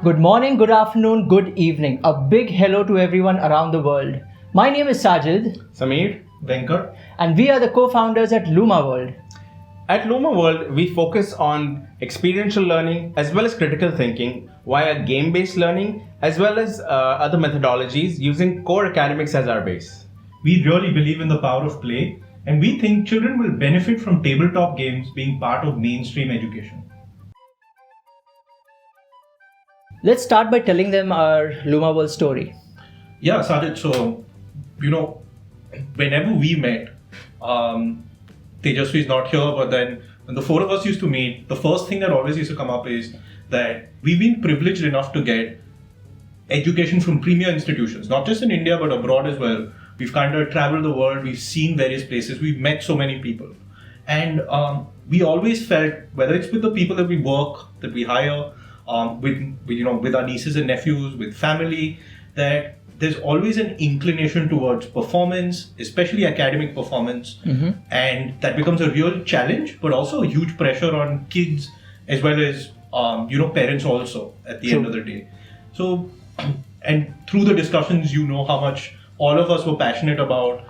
Good morning, good afternoon, good evening. A big hello to everyone around the world. My name is Sajid, Sameer, Venkat. and we are the co-founders at Luma World. At Luma World, we focus on experiential learning as well as critical thinking via game-based learning as well as other methodologies using core academics as our base. We really believe in the power of play, and we think children will benefit from tabletop games being part of mainstream education. Let's start by telling them our Luma World story. Yeah, Sajid, so, whenever we met, Tejasvi is not here, but then when the four of us used to meet, the first thing that always used to come up is that we've been privileged enough to get education from premier institutions, not just in India, but abroad as well. We've kind of traveled the world, we've seen various places, we've met so many people. And we always felt, whether it's with the people that we work, that we hire, with our nieces and nephews, with family, that there's always an inclination towards performance, especially academic performance. Mm-hmm. And that becomes a real challenge, but also a huge pressure on kids as well as, parents also at the end of the day. So, and through the discussions, how much all of us were passionate about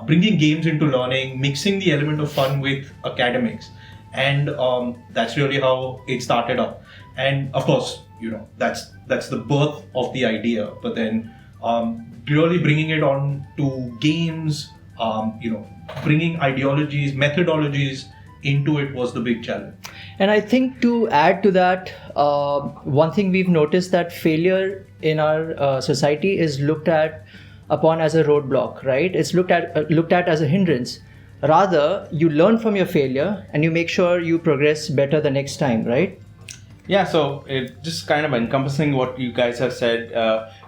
bringing games into learning, mixing the element of fun with academics. And that's really how it started up. And of course, that's the birth of the idea. But then really bringing it on to games, bringing ideologies, methodologies into it was the big challenge. And I think to add to that, one thing we've noticed that failure in our society is looked upon as a roadblock, right? It's looked at as a hindrance. Rather, you learn from your failure and you make sure you progress better the next time, right? Yeah, so it just kind of encompassing what you guys have said,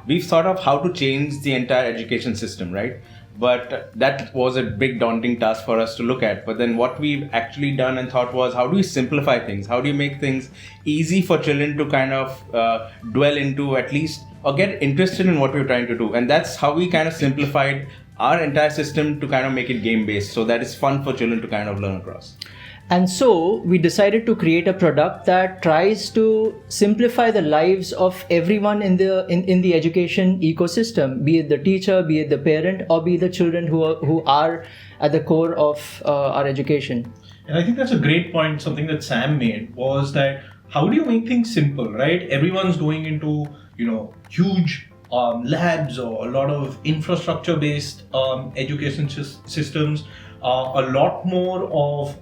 we've thought of how to change the entire education system, right? But that was a big daunting task for us to look at. But then what we've actually done and thought was, how do we simplify things? How do you make things easy for children to kind of dwell into at least, or get interested in what we're trying to do? And that's how we kind of simplified our entire system to kind of make it game-based, so that it's fun for children to kind of learn across. And so we decided to create a product that tries to simplify the lives of everyone in the education ecosystem, be it the teacher, be it the parent, or be the children who are at the core of our education. And I think that's a great point. Something that Sam made was that how do you make things simple, right? Everyone's going into huge labs or a lot of infrastructure-based education systems. A lot more of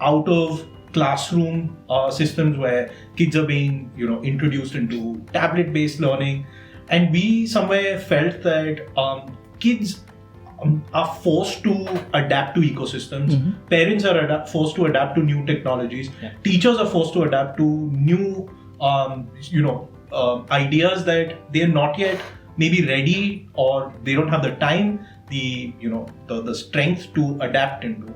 out of classroom systems where kids are being introduced into tablet-based learning, and we somewhere felt that kids are forced to adapt to ecosystems. Mm-hmm. Parents are forced to adapt to new technologies. Yeah. Teachers are forced to adapt to new ideas that they're not yet maybe ready, or they don't have the time, the strength to adapt into.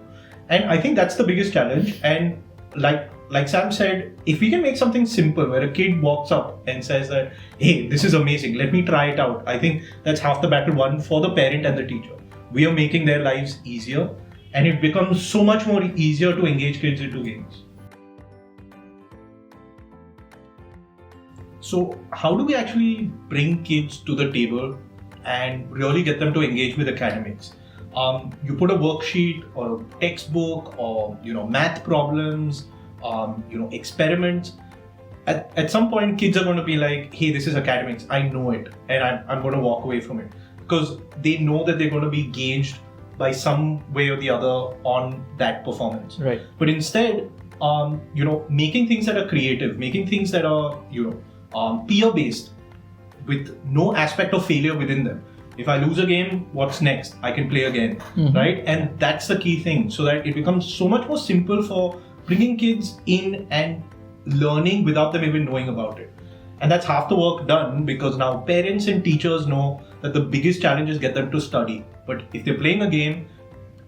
And I think that's the biggest challenge. And like Sam said, if we can make something simple where a kid walks up and says that, hey, this is amazing, let me try it out, I think that's half the battle won for the parent and the teacher. We are making their lives easier, and it becomes so much more easier to engage kids into games. So how do we actually bring kids to the table and really get them to engage with academics? You put a worksheet or a textbook or math problems, experiments. At some point, kids are going to be like, hey, this is academics, I know it, and I'm going to walk away from it, because they know that they're going to be gauged by some way or the other on that performance. Right. But instead, making things that are creative, making things that are peer-based, with no aspect of failure within them. If I lose a game, what's next? I can play again, mm-hmm. right? And that's the key thing, so that it becomes so much more simple for bringing kids in and learning without them even knowing about it. And that's half the work done, because now parents and teachers know that the biggest challenge is get them to study. But if they're playing a game,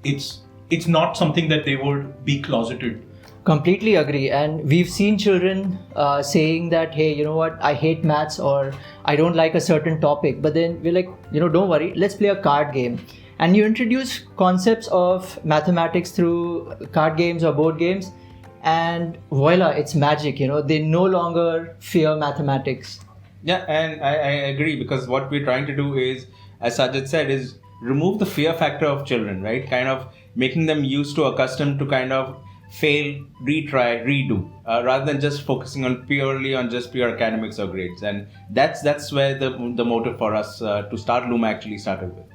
it's not something that they would be closeted. Completely agree. And we've seen children saying that, hey, you know what, I hate maths, or I don't like a certain topic. But then we're like, don't worry, let's play a card game. And you introduce concepts of mathematics through card games or board games, and voila, it's magic. They no longer fear mathematics. Yeah, and I agree, because what we're trying to do is, as Sajid said, is remove the fear factor of children, right? Kind of making them used to, accustomed to kind of fail, retry, redo, rather than just focusing on just pure academics or grades. And that's where the motive for us to start Luma actually started with.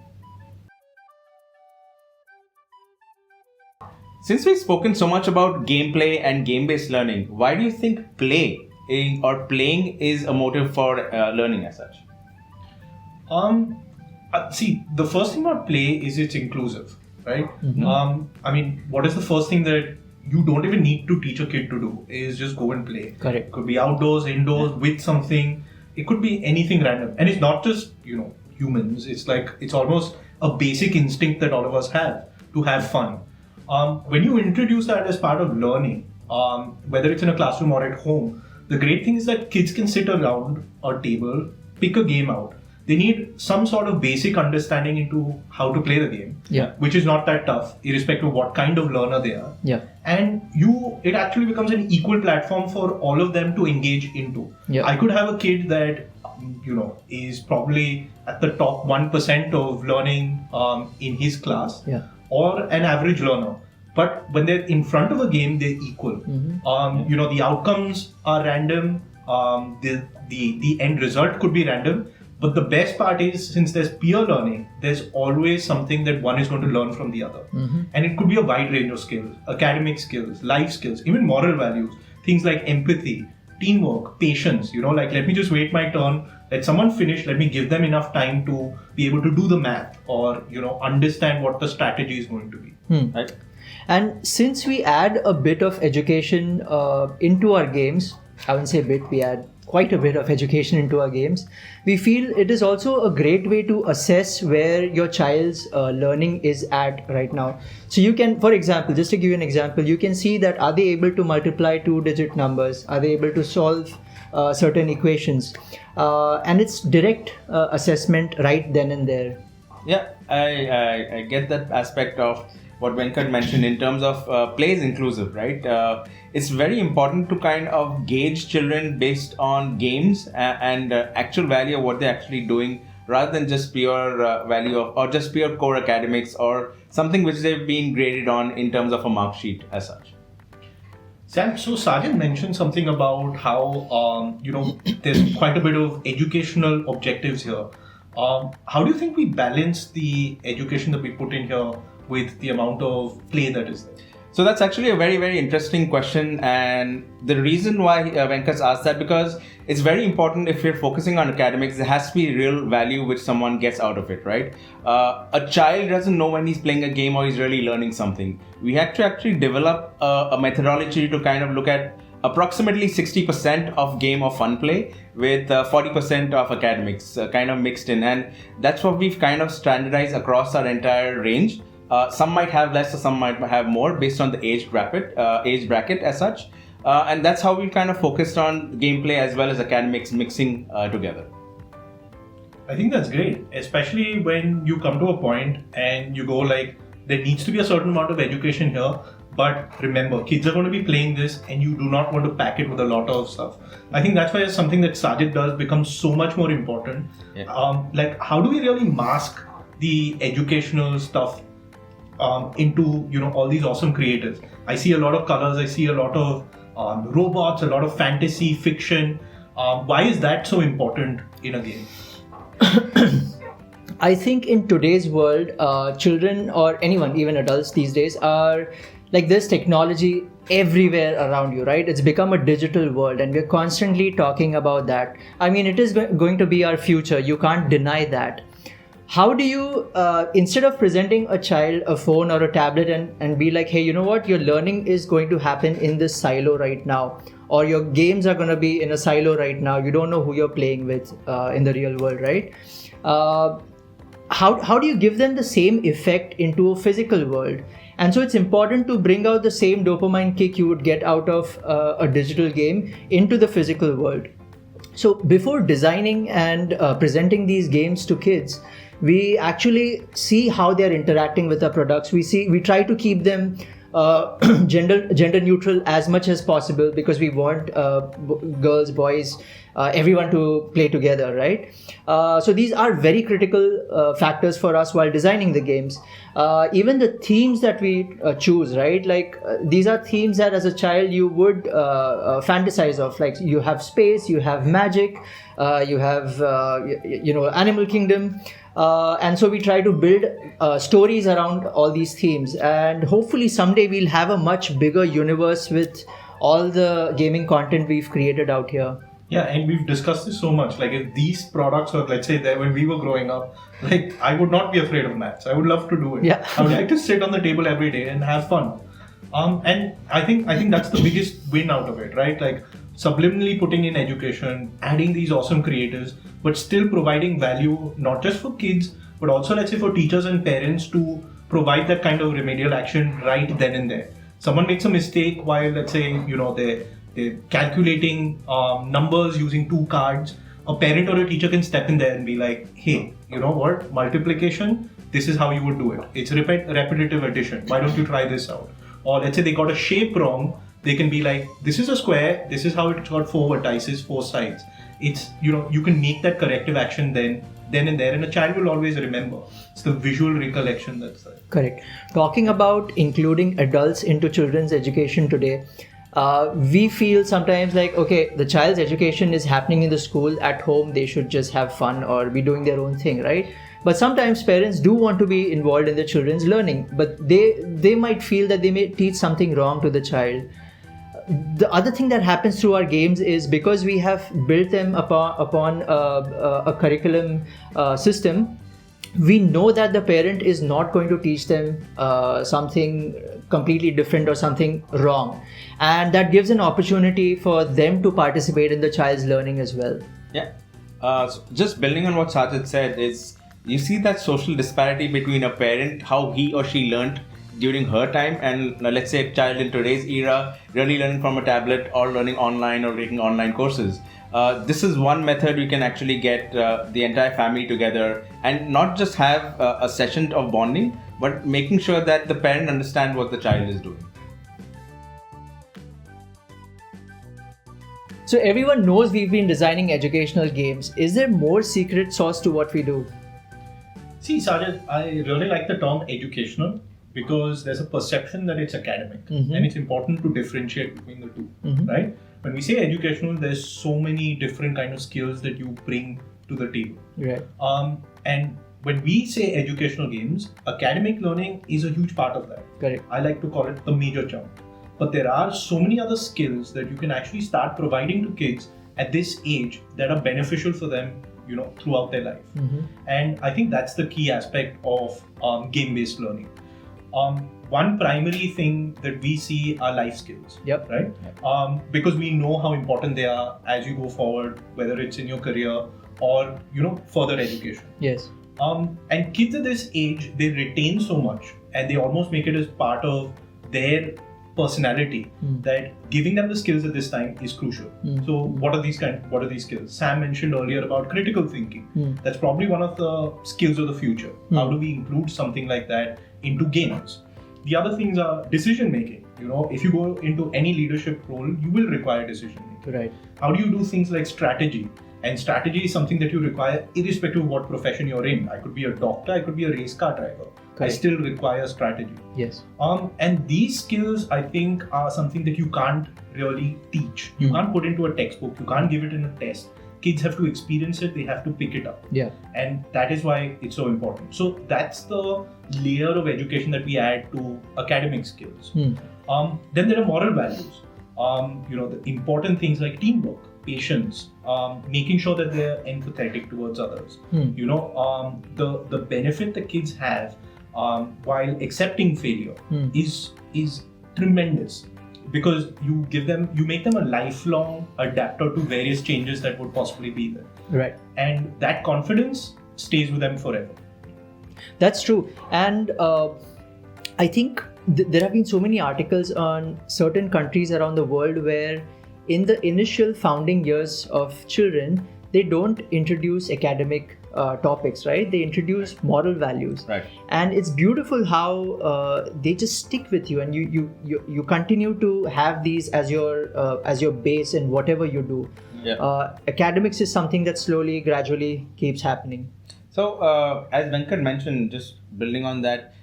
Since we've spoken so much about gameplay and game-based learning, why do you think playing is a motive for learning as such? See, the first thing about play is it's inclusive, right? Mm-hmm. What is the first thing that you don't even need to teach a kid to do is just go and play. Correct. It could be outdoors, indoors, with something. It could be anything random. And it's not just, humans. It's almost a basic instinct that all of us have to have fun. When you introduce that as part of learning, whether it's in a classroom or at home, the great thing is that kids can sit around a table, pick a game out. They need some sort of basic understanding into how to play the game, which is not that tough, irrespective of what kind of learner they are. Yeah. And it actually becomes an equal platform for all of them to engage into. Yeah. I could have a kid that, is probably at the top 1% of learning in his class, or an average learner. But when they're in front of a game, they're equal. Mm-hmm. The outcomes are random. The end result could be random. But the best part is, since there's peer learning, there's always something that one is going to learn from the other. Mm-hmm. And it could be a wide range of skills, academic skills, life skills, even moral values, things like empathy, teamwork, patience. Let me just wait my turn, let someone finish, let me give them enough time to be able to do the math or, understand what the strategy is going to be. Right? And since we add a bit of education into our games, I wouldn't say a bit, we add quite a bit of education into our games, we feel it is also a great way to assess where your child's learning is at right now. So you can, for example, just to give you an example, you can see that are they able to multiply 2-digit numbers? Are they able to solve certain equations? And it's direct assessment right then and there. Yeah, I get that aspect of what Venkat mentioned in terms of play is inclusive, right? It's very important to kind of gauge children based on games and actual value of what they're actually doing, rather than just pure value of, or just pure core academics or something which they've been graded on in terms of a mark sheet as such. Sam, so Sajid mentioned something about how, there's quite a bit of educational objectives here. How do you think we balance the education that we put in here with the amount of play that is there? So that's actually a very, very interesting question. And the reason why Venkat asked that, because it's very important if you're focusing on academics, there has to be real value which someone gets out of it, right? A child doesn't know when he's playing a game or he's really learning something. We have to actually develop a methodology to kind of look at approximately 60% of game or fun play with 40% of academics kind of mixed in. And that's what we've kind of standardized across our entire range. Some might have less or some might have more based on the age bracket as such. And that's how we kind of focused on gameplay as well as academics mixing together. I think that's great, especially when you come to a point and you go like, there needs to be a certain amount of education here. But remember, kids are going to be playing this and you do not want to pack it with a lot of stuff. I think that's why something that Sajid does becomes so much more important. Yeah. How do we really mask the educational stuff into all these awesome creators? I see a lot of colors, I see a lot of robots, a lot of fantasy, fiction. Why is that so important in a game? I think in today's world, children or anyone, even adults these days, are like there's technology everywhere around you, right? It's become a digital world and we're constantly talking about that. I mean, it is going to be our future. You can't deny that. How do you, instead of presenting a child a phone or a tablet and be like, hey, you know what, your learning is going to happen in this silo right now, or your games are going to be in a silo right now, you don't know who you're playing with in the real world, right? How do you give them the same effect into a physical world? And so it's important to bring out the same dopamine kick you would get out of a digital game into the physical world. So before designing and presenting these games to kids, we actually see how they're interacting with our products. We try to keep them gender neutral as much as possible, because we want girls, boys, everyone to play together, right? So these are very critical factors for us while designing the games. Even the themes that we choose, right? Like these are themes that as a child you would fantasize of. Like you have space, you have magic, you have animal kingdom. And so we try to build stories around all these themes, and hopefully someday we'll have a much bigger universe with all the gaming content we've created out here. Yeah, and we've discussed this so much. Like if these products were, let's say, there when we were growing up, like I would not be afraid of maths. I would love to do it. Yeah. I would like to sit on the table every day and have fun. And I think that's the biggest win out of it, right? Like subliminally putting in education, adding these awesome creators, but still providing value not just for kids, but also let's say for teachers and parents to provide that kind of remedial action right then and there. Someone makes a mistake while let's say they're calculating numbers using 2 cards. A parent or a teacher can step in there and be like, hey, you know what, multiplication, this is how you would do it. It's repetitive addition. Why don't you try this out? Or let's say they got a shape wrong, they can be like, this is a square, this is how it's got 4 vertices, 4 sides. It's, you can make that corrective action then and there, and a child will always remember. It's the visual recollection that's there. Correct. Talking about including adults into children's education today, we feel sometimes like, okay, the child's education is happening in the school. At home they should just have fun or be doing their own thing, right? But sometimes parents do want to be involved in the children's learning, but they might feel that they may teach something wrong to the child. The other thing that happens through our games is, because we have built them upon a curriculum system, we know that the parent is not going to teach them something completely different or something wrong, and that gives an opportunity for them to participate in the child's learning as well. Yeah. So just building on what Sajid said, is you see that social disparity between a parent, how he or she learned during her time, and let's say a child in today's era really learning from a tablet or learning online or taking online courses. This is one method you can actually get the entire family together and not just have a session of bonding, but making sure that the parent understands what the child is doing. So everyone knows we've been designing educational games. Is there more secret sauce to what we do? See, Sajid, I really like the term educational because there's a perception that it's academic, and it's important to differentiate between the two, right? When we say educational, there's so many different kind of skills that you bring to the table. Right. And when we say educational games, academic learning is a huge part of that. Correct. I like to call it the major chunk. But there are so many other skills that you can actually start providing to kids at this age that are beneficial for them, throughout their life. And I think that's the key aspect of game-based learning. One primary thing that we see are life skills, right? Because we know how important they are as you go forward, whether it's in your career or, further education. Yes. And kids at this age, they retain so much and they almost make it as part of their personality that giving them the skills at this time is crucial. So what are these skills? Sam mentioned earlier about critical thinking. That's probably one of the skills of the future. How do we include something like that into games? The other things are decision making. If you go into any leadership role, you will require decision making. Right. How do you do things like strategy? And strategy is something that you require irrespective of what profession you're in. I could be a doctor, I could be a race car driver. I still require strategy. Yes. And these skills, I think, are something that you can't really teach. You can't put into a textbook. You can't give it in a test. Kids have to experience it. They have to pick it up. Yeah. And that is why it's so important. So that's the layer of education that we add to academic skills. Then there are moral values. The important things like teamwork, patience, making sure that they're empathetic towards others. The benefit the kids have while accepting failure is tremendous, because you make them a lifelong adapter to various changes that would possibly be there. Right. And that confidence stays with them forever. That's true. And I think there have been so many articles on certain countries around the world where in the initial founding years of children, they don't introduce academic topics, right? They introduce moral values, Right. and it's beautiful how they just stick with you, and you continue to have these as your base in whatever you do. Yeah. Academics is something that slowly, gradually keeps happening. So, as Venkat mentioned, just building on that,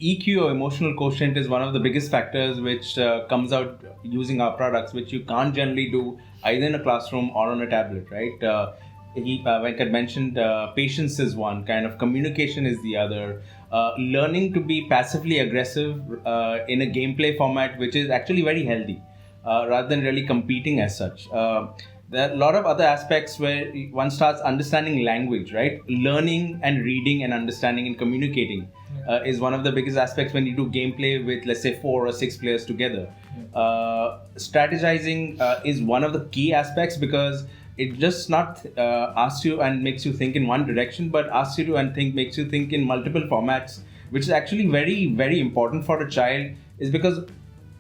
EQ or emotional quotient is one of the biggest factors which comes out using our products, which you can't generally do either in a classroom or on a tablet, right? Venkat mentioned patience is one, kind of communication is the other. Learning to be passively aggressive in a gameplay format, which is actually very healthy, rather than really competing as such. There are a lot of other aspects where one starts understanding language, right? Learning and reading and understanding and communicating is one of the biggest aspects when you do gameplay with, let's say, 4 or 6 players together. Strategizing is one of the key aspects because it just not asks you and makes you think in one direction, but asks you to makes you think in multiple formats, which is actually very, very important for a child, is because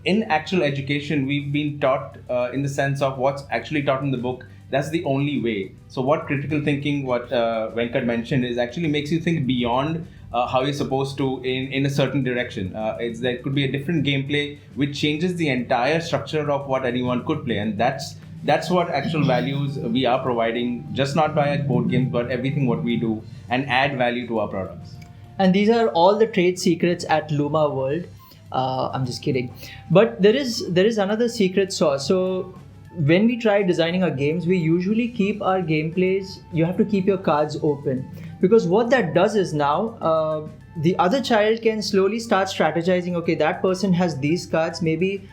in actual education, we've been taught in the sense of what's actually taught in the book. That's the only way. So what critical thinking, what Venkat mentioned, is actually makes you think beyond how you're supposed to in a certain direction. There could be a different gameplay which changes the entire structure of what anyone could play. And that's what actual values we are providing, just not by board games, but everything what we do and add value to our products. And these are all the trade secrets at Luma World. I'm just kidding. But there is another secret sauce. So when we try designing our games, we usually keep our gameplays, you have to keep your cards open. Because what that does is now, the other child can slowly start strategizing, okay, that person has these cards, maybe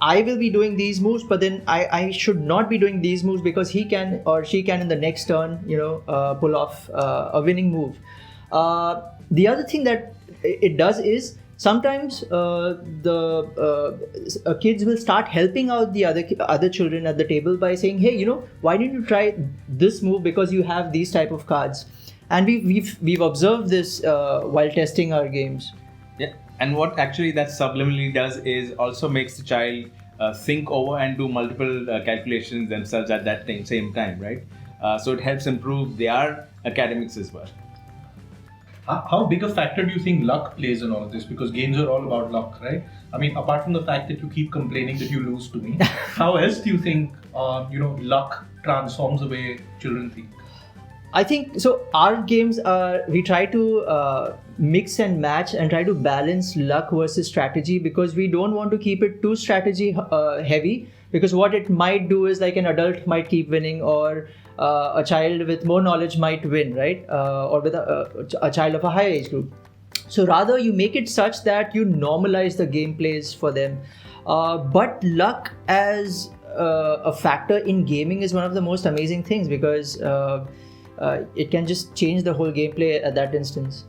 I will be doing these moves, but then I should not be doing these moves because he can or she can in the next turn, pull off a winning move. The other thing that it does is, sometimes the kids will start helping out the other children at the table by saying, hey, why didn't you try this move because you have these type of cards. And we've observed this while testing our games. Yeah, and what actually that subliminally does is also makes the child think over and do multiple calculations themselves at that same time, right? So it helps improve their academics as well. How big a factor do you think luck plays in all of this? Because games are all about luck, right? I mean, apart from the fact that you keep complaining that you lose to me, how else do you think, luck transforms the way children think? I think so. Our games we try to mix and match and try to balance luck versus strategy, because we don't want to keep it too strategy heavy, because what it might do is, like, an adult might keep winning, or a child with more knowledge might win, right? Or with a child of a higher age group. So rather you make it such that you normalize the gameplays for them. But luck as a factor in gaming is one of the most amazing things, because it can just change the whole gameplay at that instance.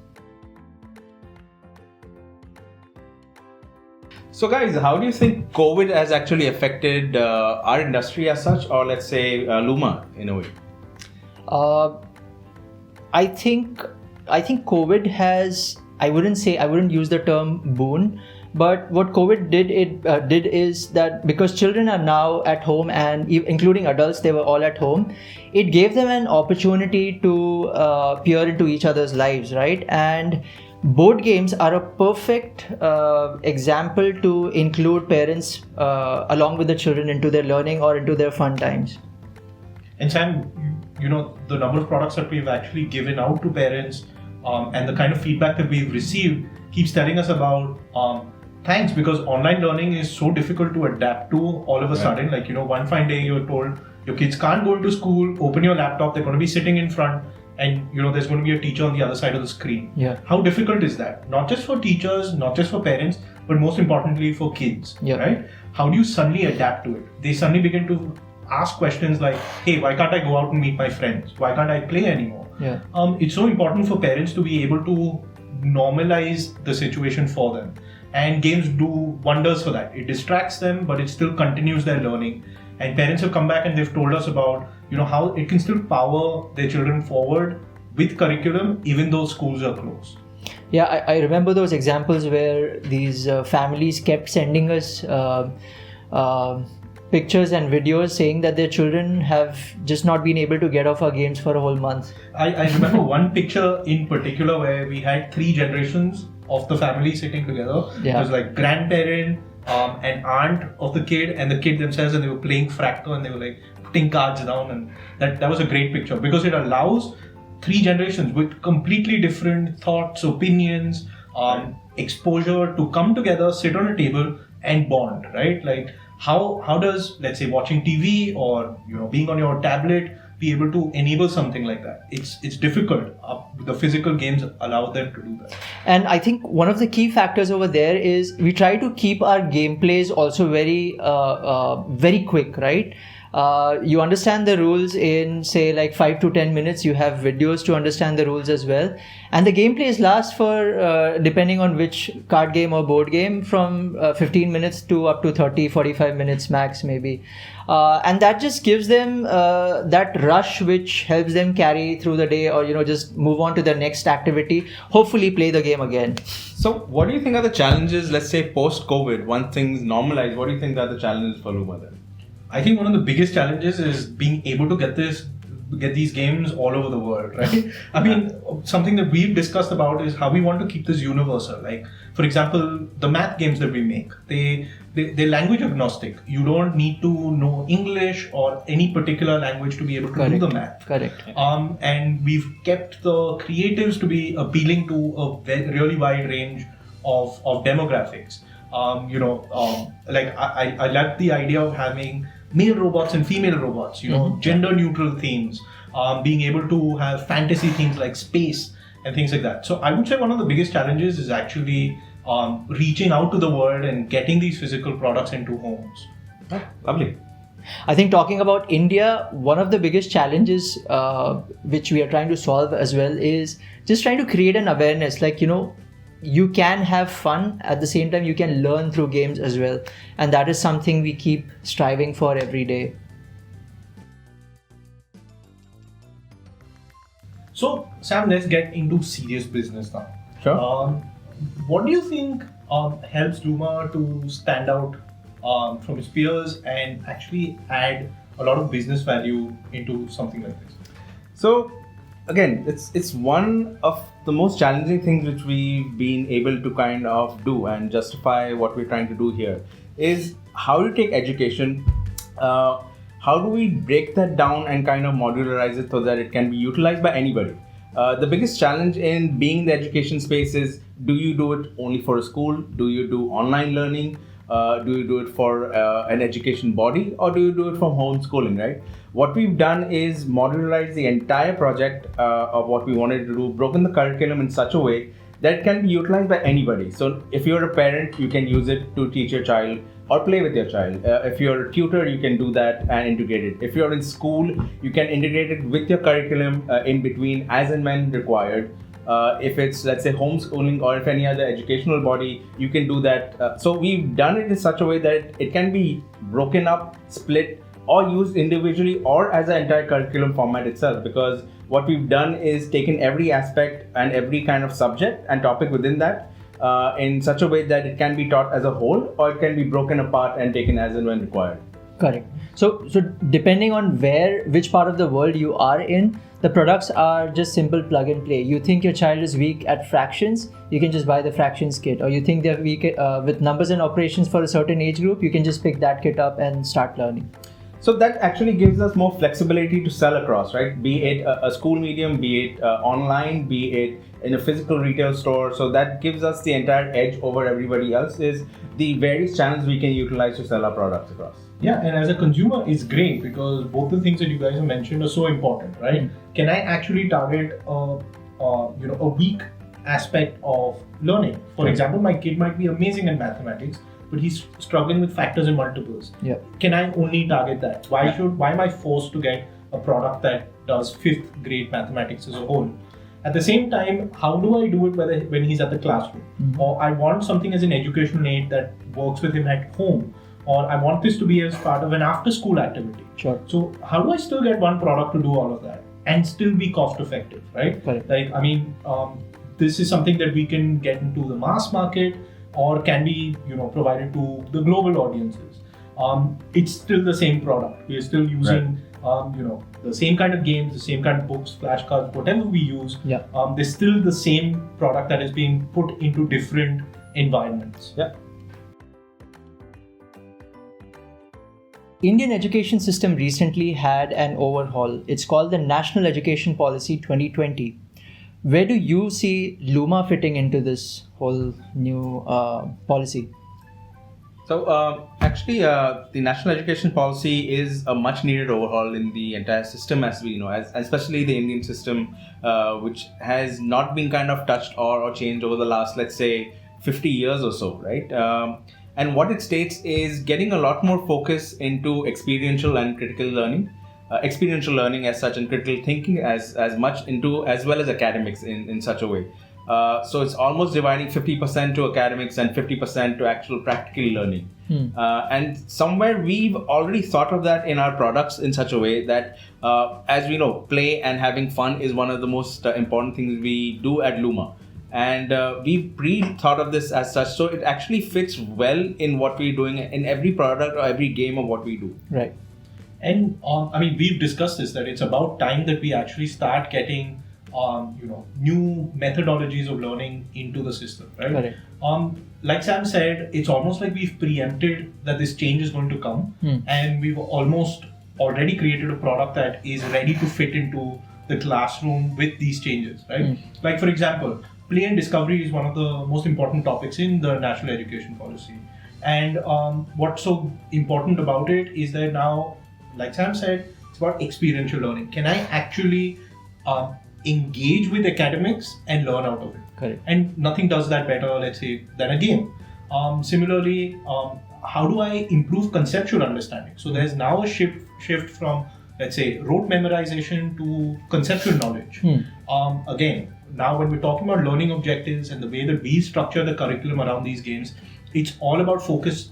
So guys, how do you think COVID has actually affected our industry as such, or let's say Luma in a way? I think COVID has, I wouldn't use the term boon, but what COVID did is that, because children are now at home, and including adults, they were all at home, it gave them an opportunity to peer into each other's lives, right? And board games are a perfect example to include parents along with the children into their learning or into their fun times. And Sam, the number of products that we've actually given out to parents and the kind of feedback that we've received keeps telling us about thanks, because online learning is so difficult to adapt to all of a sudden. Like, one fine day you're told your kids can't go into school, open your laptop, they're going to be sitting in front, and there's going to be a teacher on the other side of the screen. Yeah. How difficult is that? Not just for teachers, not just for parents, but most importantly for kids, right? How do you suddenly adapt to it? They suddenly begin to ask questions like, hey, why can't I go out and meet my friends? Why can't I play anymore? Yeah. It's so important for parents to be able to normalize the situation for them. And games do wonders for that. It distracts them, but it still continues their learning. And parents have come back and they've told us about, how it can still power their children forward with curriculum, even though schools are closed. Yeah, I remember those examples where these families kept sending us pictures and videos saying that their children have just not been able to get off our games for a whole month. I remember one picture in particular where we had 3 generations of the family sitting together. Yeah. It was like grandparent, an aunt of the kid, and the kid themselves, and they were playing Fracto, and they were like putting cards down, and that was a great picture because it allows 3 generations with completely different thoughts, opinions, exposure to come together, sit on a table, and bond. Right? Like how does, let's say, watching TV or being on your tablet be able to enable something like that? It's difficult. The physical games allow them to do that. And I think one of the key factors over there is we try to keep our gameplays also very very quick, right? You understand the rules in say like 5 to 10 minutes. You have videos to understand the rules as well, and the gameplays last for depending on which card game or board game from 15 minutes to up to 30-45 minutes max maybe, and that just gives them that rush which helps them carry through the day, or just move on to the next activity, hopefully play the game again. So what do you think are the challenges, let's say post-COVID, once things normalize? What do you think are the challenges for Luma then? I think one of the biggest challenges is being able to get these games all over the world, right? I mean, something that we've discussed about is how we want to keep this universal. Like, for example, the math games that we make, they're language agnostic. You don't need to know English or any particular language to be able to do the math. Correct. And we've kept the creatives to be appealing to a really wide range of demographics. Like I like the idea of having male robots and female robots, gender neutral themes, being able to have fantasy themes like space and things like that. So I would say one of the biggest challenges is actually reaching out to the world and getting these physical products into homes. Oh, lovely. I think talking about India, one of the biggest challenges which we are trying to solve as well is just trying to create an awareness, like, you can have fun at the same time you can learn through games as well, and that is something we keep striving for every day. So Sam, let's get into serious business now. Sure. What do you think helps Luma to stand out from its peers and actually add a lot of business value into something like this? So again, it's one of the most challenging things which we've been able to kind of do and justify what we're trying to do here is how to take education, how do we break that down and kind of modularize it so that it can be utilized by anybody. The biggest challenge in being in the education space is, do you do it only for a school? Do you do online learning? Do you do it for an education body, or do you do it from homeschooling, right? What we've done is modularize the entire project of what we wanted to do, broken the curriculum in such a way that it can be utilized by anybody. So if you're a parent, you can use it to teach your child or play with your child. If you're a tutor, you can do that and integrate it. If you're in school, you can integrate it with your curriculum in between as and when required. If it's, let's say, homeschooling or if any other educational body, you can do that. So we've done it in such a way that it can be broken up, split, or used individually or as an entire curriculum format itself, because what we've done is taken every aspect and every kind of subject and topic within that in such a way that it can be taught as a whole, or it can be broken apart and taken as and when required. Correct. So depending on which part of the world you are in, the products are just simple plug and play. You think your child is weak at fractions, you can just buy the fractions kit. Or you think they're weak with numbers and operations for a certain age group, you can just pick that kit up and start learning. So that actually gives us more flexibility to sell across, right? Be it a school medium, be it online, be it in a physical retail store. So that gives us the entire edge over everybody else, is the various channels we can utilize to sell our products across. Yeah, and as a consumer, it's great because both the things that you guys have mentioned are so important, right? Mm-hmm. Can I actually target a weak aspect of learning? For example, my kid might be amazing in mathematics, but he's struggling with factors and multiples. Yeah. Can I only target that? Why am I forced to get a product that does 5th grade mathematics as a whole? At the same time, how do I do it when he's at the classroom? Mm-hmm. Or I want something as an educational aid that works with him at home. Or I want this to be as part of an after-school activity. Sure. So how do I still get one product to do all of that and still be cost-effective, right? Correct. Like, I mean, this is something that we can get into the mass market or can be, provided to the global audiences. it's still the same product. We are still using the same kind of games, the same kind of books, flashcards, whatever we use. Yeah. There's still the same product that is being put into different environments. Yeah. Indian education system recently had an overhaul. It's called the National Education Policy 2020. Where do you see Luma fitting into this whole new policy? So actually, the national education policy is a much needed overhaul in the entire system, as we know, especially the Indian system, which has not been kind of touched or changed over the last, let's say, 50 years or so, right? And what it states is getting a lot more focus into experiential and critical learning, experiential learning as such, and critical thinking as much into, as well as academics in such a way. So it's almost dividing 50% to academics and 50% to actual practical learning. And somewhere we've already thought of that in our products in such a way that, as we know, play and having fun is one of the most important things we do at Luma. And we pre-thought of this as such, so it actually fits well in what we're doing in every product or every game of what we do. Right. And we've discussed this, that it's about time that we actually start getting new methodologies of learning into the system, right? Correct. Like Sam said, it's almost like we've preempted that this change is going to come, and we've almost already created a product that is ready to fit into the classroom with these changes, right? Like, for example, play and discovery is one of the most important topics in the national education policy. And what's so important about it is that now, like Sam said, it's about experiential learning. Can I actually engage with academics and learn out of it? Correct. And nothing does that better, let's say, than a game. Similarly, how do I improve conceptual understanding? So there's now a shift from, let's say, rote memorization to conceptual knowledge. Again, now when we're talking about learning objectives and the way that we structure the curriculum around these games, it's all about focus.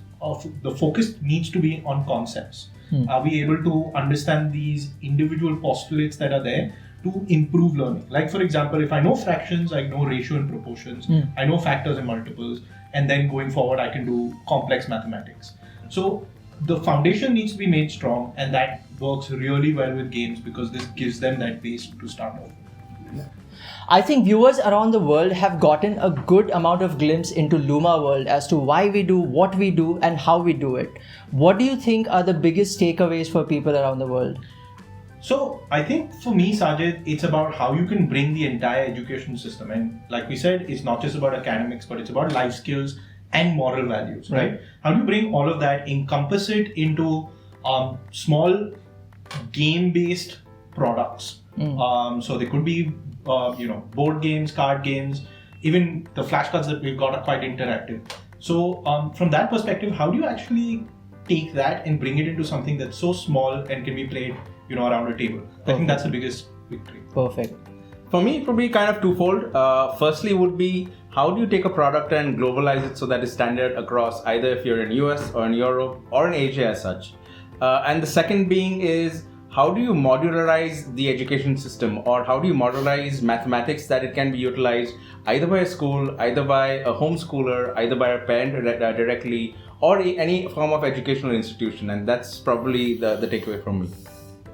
The focus needs to be on concepts. Are we able to understand these individual postulates that are there to improve learning? Like, for example, if I know fractions, I know ratio and proportions, I know factors and multiples, and then going forward, I can do complex mathematics. So the foundation needs to be made strong, and that works really well with games because this gives them that base to start off with. I think viewers around the world have gotten a good amount of glimpse into Luma world as to why we do what we do and how we do it. What do you think are the biggest takeaways for people around the world? So I think for me, Sajid, it's about how you can bring the entire education system. And like we said, it's not just about academics, but it's about life skills and moral values, right? How do you bring all of that, encompass it into small game-based products? So they could be board games, card games, even the flashcards that we've got are quite interactive. So from that perspective, how do you actually take that and bring it into something that's so small and can be played around a table? I think that's the biggest victory. Perfect. For me, it would be kind of twofold. Firstly would be, how do you take a product and globalize it so that it's standard across either if you're in US or in Europe or in Asia as such? And the second being is, how do you modularize the education system, or how do you modularize mathematics that it can be utilized either by a school, either by a homeschooler, either by a parent directly, or any form of educational institution? And that's probably the takeaway from me.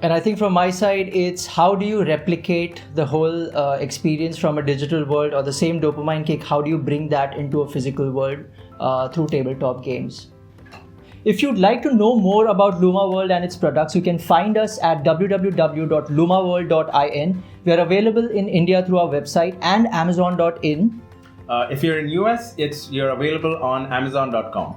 And I think from my side, it's how do you replicate the whole experience from a digital world, or the same dopamine kick, how do you bring that into a physical world through tabletop games? If you'd like to know more about Luma World and its products, you can find us at www.lumaworld.in. We are available in India through our website and Amazon.in. If you're in US, you're available on Amazon.com.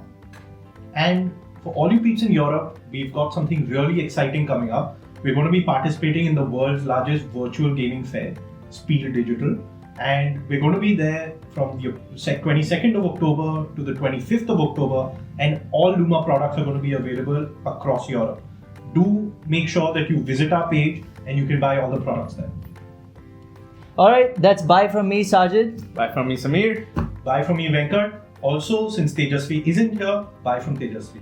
And for all you peeps in Europe, we've got something really exciting coming up. We're going to be participating in the world's largest virtual gaming fair, SPIEL Digital. And we're going to be there from the 22nd of October to the 25th of October, and all Luma products are going to be available across Europe. Do make sure that you visit our page and you can buy all the products there. Alright, that's bye from me, Sajid. Bye from me, Samir. Bye from me, Venkat. Also, since Tejasvi isn't here, bye from Tejasvi.